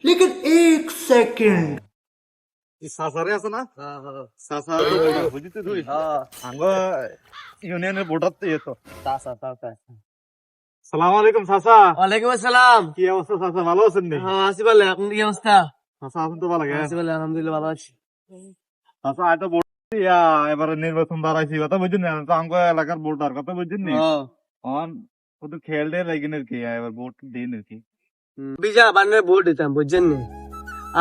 लेकिन एक सेकंड সাসারে আছে না সাসা বুঝিতে তুই আঙ্গ ইউনিয়নের ভোটার তো এতো সালাম আলাইকুম সাসা ওয়ালাইকুম আসসালাম। কি অবস্থা সাসা ভালো আছেন নি হ্যাঁ আছি বলে, আপনার কি অবস্থা? সাসা আছেন তো ভালো আছি বলে, আলহামদুলিল্লাহ ভালো আছি। সাসা এত ভোট ইয়া এবারে নির্বাচন দাঁড়াইছি কথা বুঝছেন না তো আঙ্গ এলাকার ভোটার কথা বুঝছেন নি অন শুধু খেলতে লাগিন আর কি এবার ভোট দিন আর কি বিজা বান্নের ভোট দিতাম বুঝছেন নি।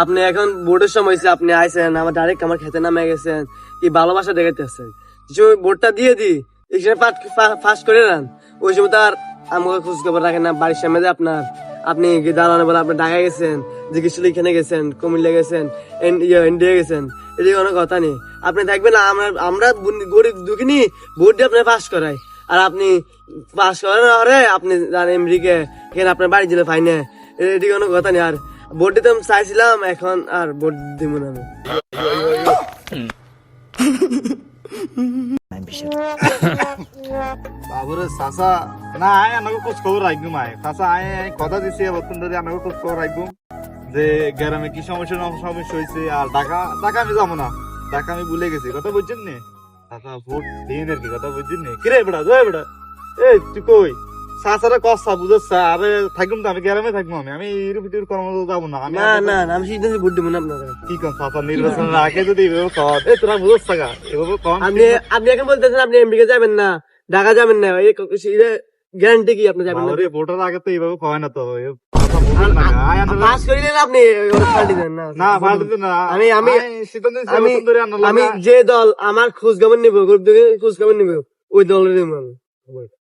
আপনি এখন ভোটের সময় হয়েছে, আপনি আইসেন আমার ডাইরেক্ট আমার খেতে নামে গেছেন, কি ভালোবাসা দেখাইতেছেন। যে ভোটটা দিয়ে দি এখানে ফাঁস করে নেন, ওই সময় তো আর আমাকে খোঁজ খবর রাখেন না। বাড়ির সামনে যে আপনার আপনি দাঁড়ানো বলে আপনি ঢাকা গেছেন, জিজ্ঞেস এখানে গেছেন, কুমিল্লা গেছেন, ইন্ডিয়া গেছেন, এদিকে কোনো কথা নেই। আপনি থাকবেন না, আমরা গরিব দুঃখিনী ভোট দিয়ে আপনার পাস করাই, আর আপনি পাস করেন আরে আপনি আমেরিকা এখানে আপনার বাড়ি দিলে ফাইনে, এদিকে কোনো কথা নেই। আর ভোট দিতে আমি চাইছিলাম, এখন আর ভোট দিব না আমি। বাবুরে সাসা না আয় আমাকে খোঁজ খবর রাখবো আয় সাসা আয় কথা দিছি বর্তমান ধরে আমাকে খোঁজ খবর রাখবো যে গ্রামে কি সমস্যা সমস্যা হয়েছে। আর ঢাকা ঢাকা আমি যাবো না, ঢাকা আমি ভুলে গেছি কথা বুঝছেন নি সাসা ভোট দিন আর কি কথা বুঝছেন নি কিরে বেটা জয় বেটা এই তুই কই সাসারে কষা বুঝছ আরে থাকবো তো আমি গ্রামে থাকবো আমি এর ভিতরে কর্ম যাবো না আমি না না না, আমি সিদ্ধান্ত ভোট দিব না আপনার। কি কন সাসা নির্বাচনের আগে যদি এভাবে কর এই তোরা বুঝছ গা এভাবে কন আপনি আপনি এখন বলতেছেন আপনি আমেরিকা যাবেন না, ঢাকা যাবেন না, এই গ্যারান্টি কি আপনি যাবেন না? আরে ভোটার আগে তো এইভাবে কয় না তো কথা বলবেন না আয় আন্দোলন পাস করে দিলে আপনি পাল্টি দেন না। না পাল্টে না আমি আমি সিদ্ধান্ত নিয়েছি আমি বর্তমান ধরে আন্দোলন আমি যে দল আমার খোঁজ খবর নিব, গ্রুপ থেকে খোঁজ খবর নিব, ওই দলের দিব আমি।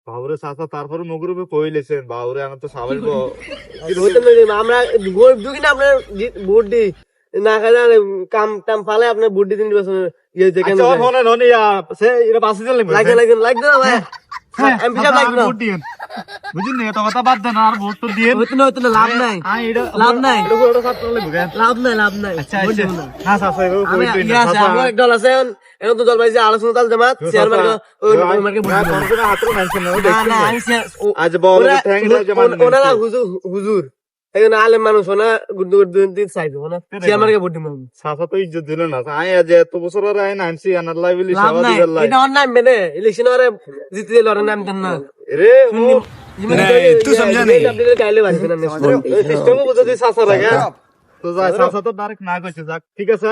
বাবুরে চাচা তারপরে নগরূপে কইলেছেন বাবুরে আমার তো স্বাভাবিক হতে পারে না, আমরা গরিব দুঃখী না, আপনার ভোট দিই না খাই কাম টাম ফালে আপনার ভোট দিতে নির্বাচন ইয়ে দেখেন আচ্ছা ফোনে ননি সে এরা বাসি দিলে লাগবে লাগবে না ভাই, আমি বিচার লাগবে না। বুঝিন নি তো কথা বাদ দেন আর ভোট তো দিয়ে হইতো না লাভ নাই, লাভ নাই, এটা ছাত্র লাগবে লাভ নাই। আচ্ছা না চাচা এভাবে আমি কইতেই ইয়ে না আছে, চাচা আমার এক দল আছে, এখন তো দল পাইছে আলোচনা তাল জামাত শেয়ার মার্কেট ওই মার্কেট ভোট দিব। কোন হাতরে মানছেন না না না, আমি আজ বল থ্যাঙ্ক ইউ জামান ওনারা হুজুর এখন আলেম মানুষ, ওনা গুড দিন চাইবে ওনা শেয়ার মার্কেট ভোট দিব। চাচা তো ইজ্জত দিল না আয় আজ এত বছর আর আয় নামছি আনার লাইবিলি লাভ সেবা নাই, দিবার লাই এটা অন্যায় মেনে ইলেকশন আরে জিতে লড়ে নাম দেন না। রে तू समझा नहीं সিস্টেমও বুঝা দিই চাচা লাগে তো যা চাচা তো ডাইরেক্ট না কইছে যাক ঠিক আছে